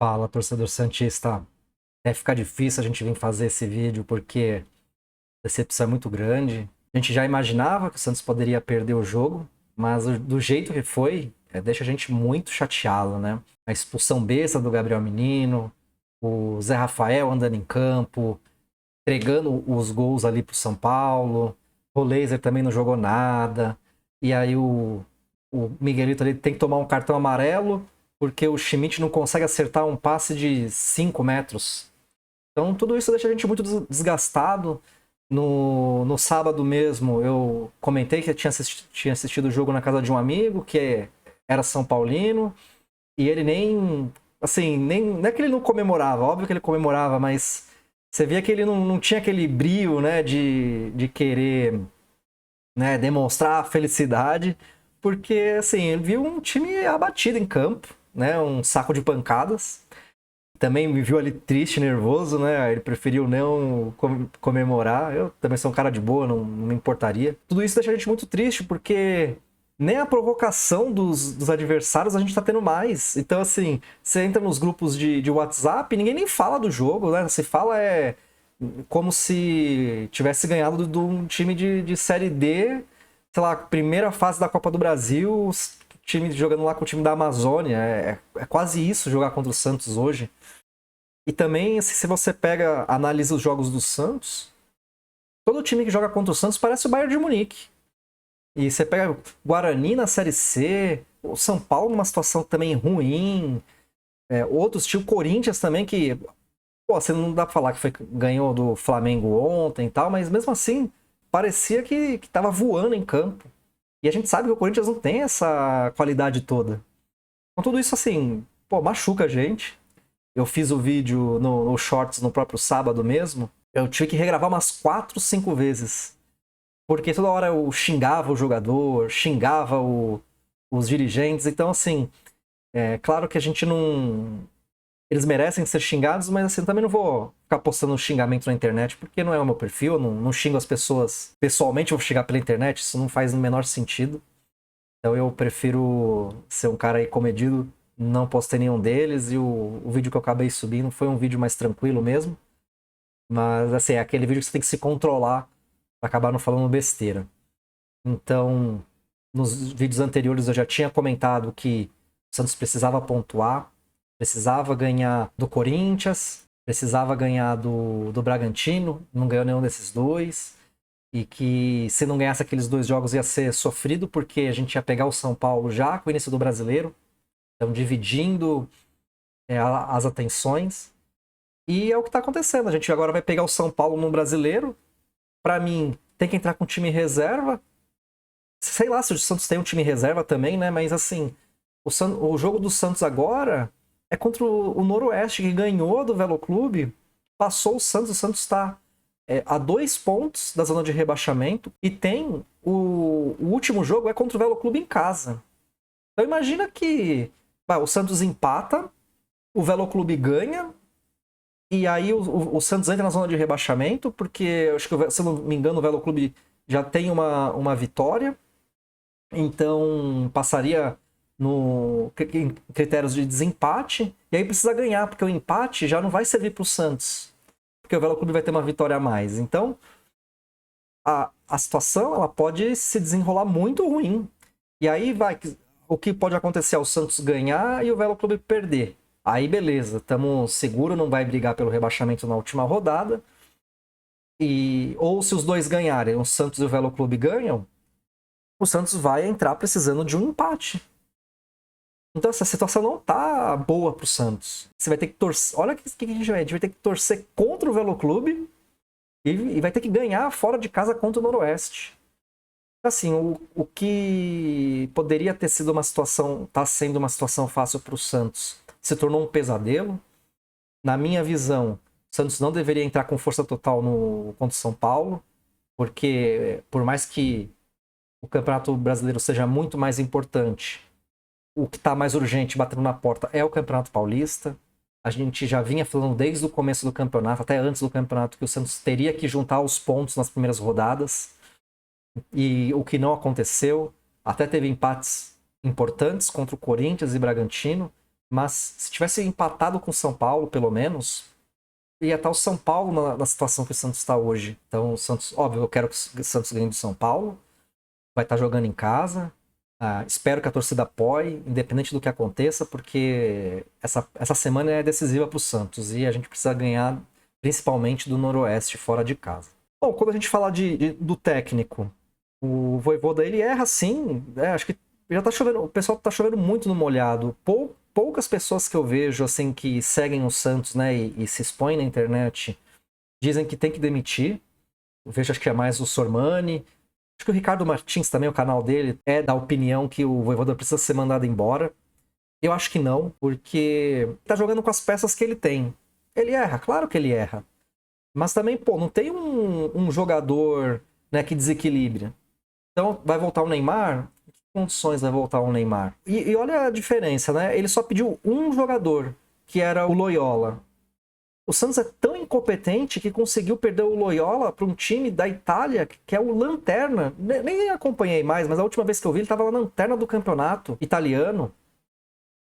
Fala, torcedor santista. Vai ficar difícil a gente vir fazer esse vídeo porque a decepção é muito grande. A gente já imaginava que o Santos poderia perder o jogo, mas do jeito que foi, deixa a gente muito chateado, né? A expulsão besta do Gabriel Menino, o Zé Rafael andando em campo, entregando os gols ali pro São Paulo, o Laser também não jogou nada, e aí o Miguelito ali tem que tomar um cartão amarelo porque o Schmidt não consegue acertar um passe de 5 metros. Então tudo isso deixa a gente muito desgastado. No sábado mesmo eu comentei que eu tinha assistido o jogo na casa de um amigo que era São Paulino, e ele nem. Assim, nem, não é que ele não comemorava, óbvio que ele comemorava, mas você via que ele não tinha aquele brio, né, de querer, né, demonstrar a felicidade, porque, assim, ele viu um time abatido em campo, né, um saco de pancadas. Também me viu ali triste, nervoso, né? Ele preferiu não comemorar. Eu também sou um cara de boa, não me importaria. Tudo isso deixa a gente muito triste, porque nem a provocação dos adversários a gente tá tendo mais. Então, assim, você entra nos grupos de WhatsApp, ninguém nem fala do jogo, né? Se fala como se tivesse ganhado de um time de Série D, sei lá, primeira fase da Copa do Brasil, os time jogando lá com o time da Amazônia. É quase isso jogar contra o Santos hoje. E também, se você analisa os jogos do Santos, todo time que joga contra o Santos parece o Bayern de Munique. E você pega o Guarani na Série C, o São Paulo numa situação também ruim, outros, tinha o Corinthians também, que, pô, você não dá pra falar que ganhou do Flamengo ontem e tal, mas mesmo assim, parecia que tava voando em campo. E a gente sabe que o Corinthians não tem essa qualidade toda. Então tudo isso, assim, pô, machuca a gente. Eu fiz o vídeo no Shorts no próprio sábado mesmo. Eu tive que regravar umas 4, 5 vezes. Porque toda hora eu xingava o jogador, xingava os dirigentes. Então, assim, é claro que a gente não. Eles merecem ser xingados, mas assim, também não vou ficar postando xingamento na internet, porque não é o meu perfil, eu não xingo as pessoas pessoalmente, eu vou xingar pela internet, isso não faz o menor sentido. Então eu prefiro ser um cara aí comedido, não postei nenhum deles, e o vídeo que eu acabei subindo foi um vídeo mais tranquilo mesmo. Mas assim, é aquele vídeo que você tem que se controlar pra acabar não falando besteira. Então, nos vídeos anteriores eu já tinha comentado que o Santos precisava pontuar, precisava ganhar do Corinthians, precisava ganhar do Bragantino, não ganhou nenhum desses dois. E que se não ganhasse aqueles dois jogos ia ser sofrido, porque a gente ia pegar o São Paulo já com o início do Brasileiro. Então, dividindo as atenções. E é o que está acontecendo. A gente agora vai pegar o São Paulo no Brasileiro. Para mim, tem que entrar com time reserva. Sei lá se o Santos tem um time reserva também, né? Mas assim, o jogo do Santos agora é contra o Noroeste, que ganhou do Velo Clube, passou o Santos está a 2 pontos da zona de rebaixamento e tem o último jogo é contra o Velo Clube em casa. Então imagina que o Santos empata, o Velo Clube ganha, e aí o Santos entra na zona de rebaixamento, porque acho que, se eu não me engano, o Velo Clube já tem uma vitória, então passaria em critérios de desempate, e aí precisa ganhar, porque o empate já não vai servir para o Santos, porque o Velo Clube vai ter uma vitória a mais. Então a situação ela pode se desenrolar muito ruim. E aí o que pode acontecer é o Santos ganhar e o Velo Clube perder. Aí beleza, estamos seguro, não vai brigar pelo rebaixamento na última rodada. Ou se os dois ganharem, o Santos e o Velo Clube ganham, o Santos vai entrar precisando de um empate. Então essa situação não tá boa pro Santos. Você vai ter que torcer. Olha o que a gente vai. A gente vai ter que torcer contra o Velo Clube e vai ter que ganhar fora de casa contra o Noroeste. Assim, o que poderia ter sido uma situação, tá sendo uma situação fácil para o Santos, se tornou um pesadelo. Na minha visão, o Santos não deveria entrar com força total no contra o São Paulo, porque por mais que o Campeonato Brasileiro seja muito mais importante, o que está mais urgente batendo na porta é o Campeonato Paulista. A gente já vinha falando desde o começo do campeonato, até antes do campeonato, que o Santos teria que juntar os pontos nas primeiras rodadas. E o que não aconteceu, até teve empates importantes contra o Corinthians e Bragantino, Mas se tivesse empatado com o São Paulo, pelo menos, ia estar o São Paulo na situação que o Santos está hoje. Então, o Santos, óbvio, eu quero que o Santos ganhe do São Paulo, vai estar jogando em casa. Espero que a torcida apoie, independente do que aconteça, porque essa semana é decisiva para o Santos e a gente precisa ganhar, principalmente do Noroeste, fora de casa. Bom, quando a gente fala do técnico, o Vojvoda, ele erra sim. Acho que já tá chovendo, o pessoal tá chovendo muito no molhado. Poucas pessoas que eu vejo assim que seguem o Santos, né, e se expõem na internet, dizem que tem que demitir. Eu vejo, acho que é mais o Sormani. Acho que o Ricardo Martins também, o canal dele, é da opinião que o Vojvoda precisa ser mandado embora. Eu acho que não, porque tá jogando com as peças que ele tem. Ele erra, claro que ele erra. Mas também, pô, não tem um jogador, né, que desequilibre. Então, vai voltar o Neymar? Em que condições vai voltar o Neymar? E olha a diferença, né? Ele só pediu um jogador, que era o Loyola. O Santos é tão incompetente que conseguiu perder o Loyola para um time da Itália, que é o Lanterna. Nem acompanhei mais, mas a última vez que eu vi, ele estava na Lanterna do campeonato italiano.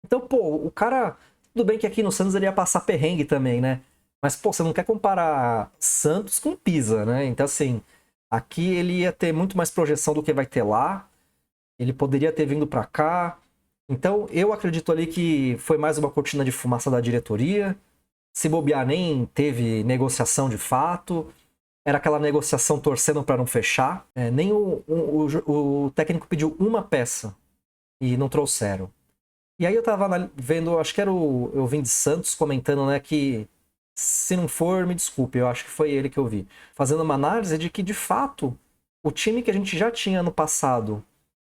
Então, pô, o cara... Tudo bem que aqui no Santos ele ia passar perrengue também, né? Mas, pô, você não quer comparar Santos com Pisa, né? Então, assim, aqui ele ia ter muito mais projeção do que vai ter lá. Ele poderia ter vindo para cá. Então, eu acredito ali que foi mais uma cortina de fumaça da diretoria. Se bobear, nem teve negociação de fato. Era aquela negociação torcendo para não fechar. Nem o técnico pediu uma peça e não trouxeram. E aí eu tava vendo, acho que era eu vim de Santos comentando, né, que se não for, me desculpe, eu acho que foi ele que eu vi. Fazendo uma análise de que, de fato, o time que a gente já tinha no passado,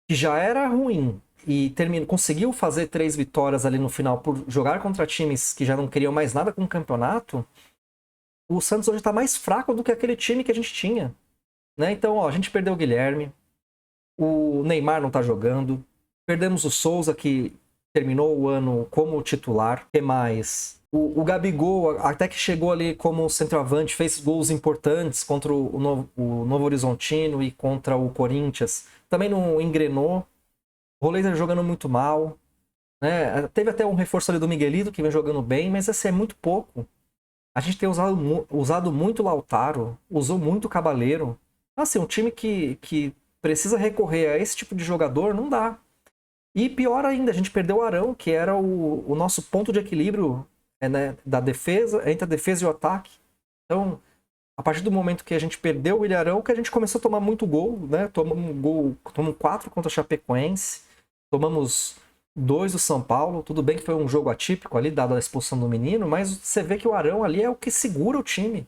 que já era ruim, e conseguiu fazer 3 vitórias ali no final por jogar contra times que já não queriam mais nada com o campeonato, o Santos hoje está mais fraco do que aquele time que a gente tinha. Né? Então, ó, a gente perdeu o Guilherme, o Neymar não está jogando, perdemos o Souza, que terminou o ano como titular. O que mais? O Gabigol, até que chegou ali como centroavante, fez gols importantes contra o Novo Horizontino e contra o Corinthians. Também não engrenou. O Roleiser jogando muito mal. Né? Teve até um reforço ali do Miguelito, que vem jogando bem, mas esse é muito pouco. A gente tem usado muito Lautaro, usou muito Cabaleiro. Assim, um time que precisa recorrer a esse tipo de jogador, não dá. E pior ainda, a gente perdeu o Arão, que era o nosso ponto de equilíbrio, né, da defesa, entre a defesa e o ataque. Então, a partir do momento que a gente perdeu o Ilharão, que a gente começou a tomar muito gol, né? Tomamos 4 contra a Chapecoense, tomamos 2 do São Paulo. Tudo bem que foi um jogo atípico ali, dada a expulsão do menino, mas você vê que o Arão ali é o que segura o time.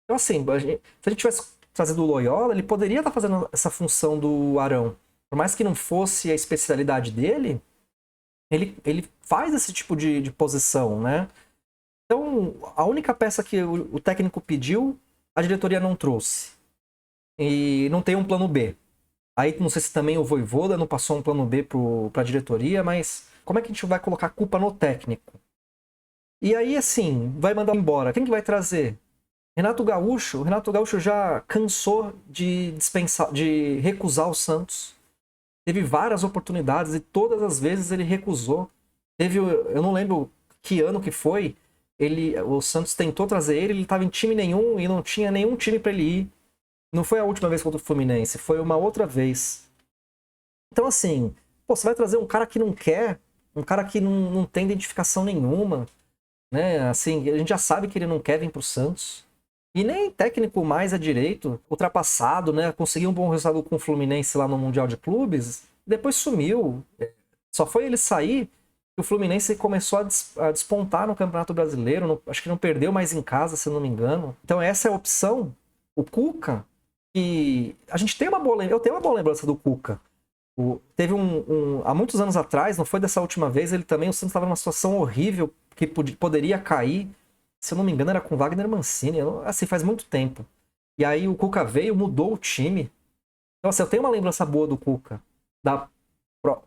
Então, assim, se a gente tivesse trazido o Loyola, ele poderia estar fazendo essa função do Arão. Por mais que não fosse a especialidade dele, ele faz esse tipo de posição, né? Então, a única peça que o técnico pediu, a diretoria não trouxe. E não tem um plano B. Aí, não sei se também o Vojvoda não passou um plano B para a diretoria, mas como é que a gente vai colocar a culpa no técnico? E aí, assim, vai mandar embora. Quem que vai trazer? Renato Gaúcho. O Renato Gaúcho já cansou de dispensar, de recusar o Santos. Teve várias oportunidades e todas as vezes ele recusou. Eu não lembro que ano que foi, o Santos tentou trazer ele estava em time nenhum e não tinha nenhum time para ele ir. Não foi a última vez contra o Fluminense, foi uma outra vez. Então, assim, pô, você vai trazer um cara que não quer, um cara que não tem identificação nenhuma, né? Assim, a gente já sabe que ele não quer vir pro Santos. E nem técnico mais é direito, ultrapassado, né? Conseguiu um bom resultado com o Fluminense lá no Mundial de Clubes, depois sumiu. Só foi ele sair que o Fluminense começou a despontar no Campeonato Brasileiro. Acho que não perdeu mais em casa, se não me engano. Então essa é a opção. O Cuca, e a gente tem eu tenho uma boa lembrança do Cuca. Teve há muitos anos atrás, não foi dessa última vez, o Santos estava numa situação horrível, que poderia cair. Se eu não me engano, era com Wagner Mancini. Assim, faz muito tempo. E aí o Cuca veio, mudou o time. Então, assim, eu tenho uma lembrança boa do Cuca. Da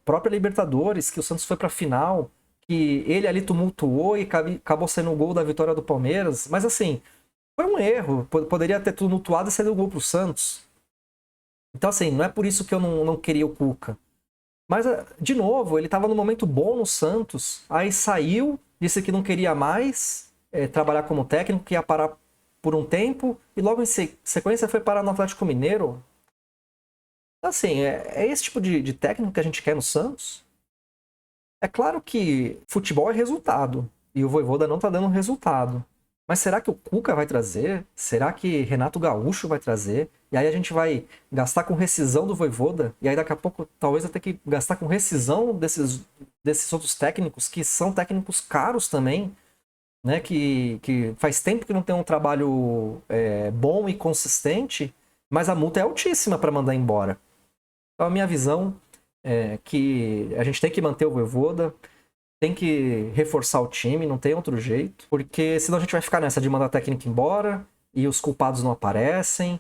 própria Libertadores, que o Santos foi pra final, que ele ali tumultuou e acabou sendo o gol da vitória do Palmeiras. Mas, assim, foi um erro. Poderia ter tumultuado e saído o gol pro Santos. Então, assim, não é por isso que eu não queria o Cuca. Mas, de novo, ele estava num momento bom no Santos, aí saiu, disse que não queria mais trabalhar como técnico, que ia parar por um tempo, e logo em sequência foi parar no Atlético Mineiro. Assim, é esse tipo de técnico que a gente quer no Santos? É claro que futebol é resultado, e o Vojvoda não tá dando resultado. Mas será que o Cuca vai trazer? Será que Renato Gaúcho vai trazer? E aí a gente vai gastar com rescisão do Vojvoda? E aí daqui a pouco talvez vai ter que gastar com rescisão desses outros técnicos, que são técnicos caros também, né? Que faz tempo que não tem um trabalho bom e consistente, mas a multa é altíssima para mandar embora. Então a minha visão é que a gente tem que manter o Vojvoda, tem que reforçar o time, não tem outro jeito, porque senão a gente vai ficar nessa de mandar técnico embora e os culpados não aparecem,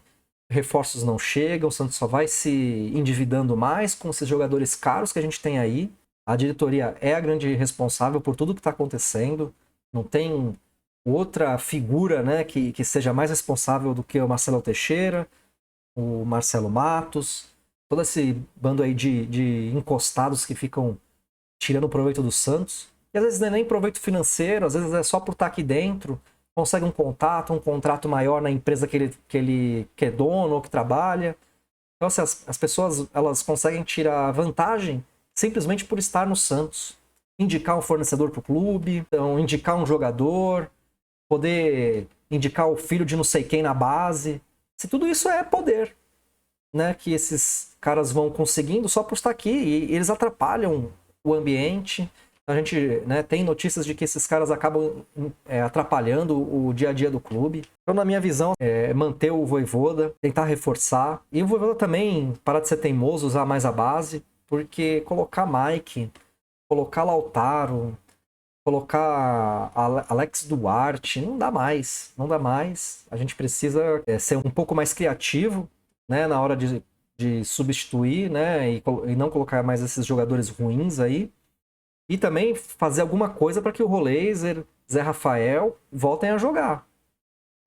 reforços não chegam, o Santos só vai se endividando mais com esses jogadores caros que a gente tem aí. A diretoria é a grande responsável por tudo que está acontecendo, não tem outra figura, né, que seja mais responsável do que o Marcelo Teixeira, o Marcelo Matos, todo esse bando aí de encostados que ficam tirando proveito do Santos. E às vezes não é nem proveito financeiro, às vezes é só por estar aqui dentro, consegue um contato, um contrato maior na empresa que é dono ou que trabalha. Então, assim, as pessoas elas conseguem tirar vantagem simplesmente por estar no Santos. Indicar um fornecedor para o clube, então, indicar um jogador, poder indicar o filho de não sei quem na base. Se tudo isso é poder, né, que esses caras vão conseguindo só por estar aqui, e eles atrapalham o ambiente. A gente, né, tem notícias de que esses caras acabam atrapalhando o dia a dia do clube. Então, na minha visão, é manter o Vojvoda, tentar reforçar. E o Vojvoda também parar de ser teimoso, usar mais a base, porque colocar Mike, colocar Lautaro, colocar Alex Duarte, não dá mais. Não dá mais. A gente precisa ser um pouco mais criativo, né, na hora de substituir, né, e não colocar mais esses jogadores ruins aí. E também fazer alguma coisa para que o Roleiser, Zé Rafael voltem a jogar.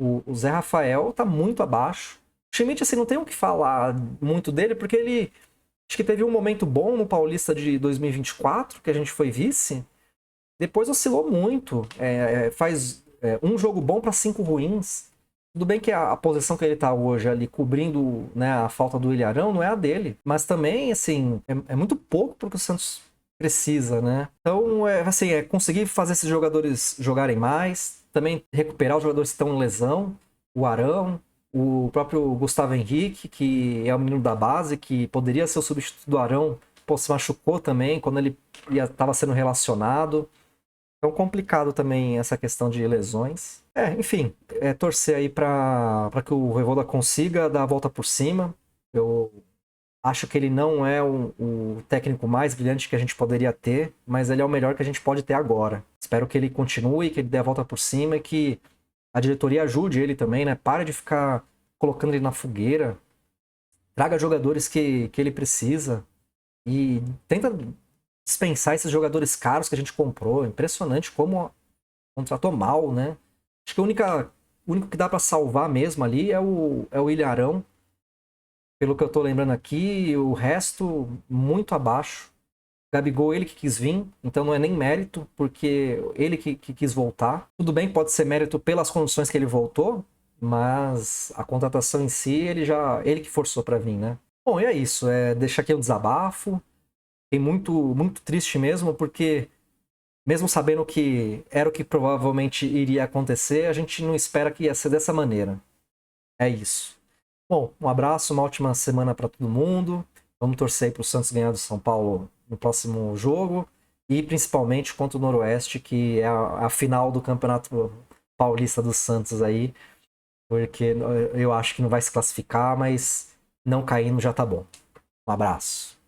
O Zé Rafael tá muito abaixo. O Schmidt, assim, não tem o que falar muito dele, porque ele acho que teve um momento bom no Paulista de 2024, que a gente foi vice. Depois oscilou muito. Faz um jogo bom para 5 ruins. Tudo bem que a posição que ele tá hoje ali, cobrindo, né, a falta do Ilharão, não é a dele. Mas também, assim, é muito pouco porque o Santos precisa, né? Então, assim, conseguir fazer esses jogadores jogarem mais, também recuperar os jogadores que estão em lesão, o Arão, o próprio Gustavo Henrique, que é o menino da base, que poderia ser o substituto do Arão, pô, se machucou também quando ele estava sendo relacionado. Então, complicado também essa questão de lesões. Enfim, torcer aí para que o Vojvoda consiga dar a volta por cima. Eu acho que ele não é o técnico mais brilhante que a gente poderia ter, mas ele é o melhor que a gente pode ter agora. Espero que ele continue, que ele dê a volta por cima e que a diretoria ajude ele também, né? Pare de ficar colocando ele na fogueira. Traga jogadores que ele precisa e tenta dispensar esses jogadores caros que a gente comprou. Impressionante como contratou mal, né? Acho que o único que dá para salvar mesmo ali é o Ilharão. Pelo que eu tô lembrando aqui, o resto muito abaixo. Gabigol, ele que quis vir, então não é nem mérito, porque ele que quis voltar. Tudo bem, pode ser mérito pelas condições que ele voltou, mas a contratação em si, ele que forçou para vir, né? Bom, e é isso, deixar aqui o desabafo. Fiquei muito, muito triste mesmo, porque mesmo sabendo que era o que provavelmente iria acontecer, a gente não espera que ia ser dessa maneira. É isso. Bom, um abraço, uma ótima semana para todo mundo. Vamos torcer para o Santos ganhar do São Paulo no próximo jogo e principalmente contra o Noroeste, que é a final do Campeonato Paulista do Santos aí, porque eu acho que não vai se classificar, mas não caindo já tá bom. Um abraço.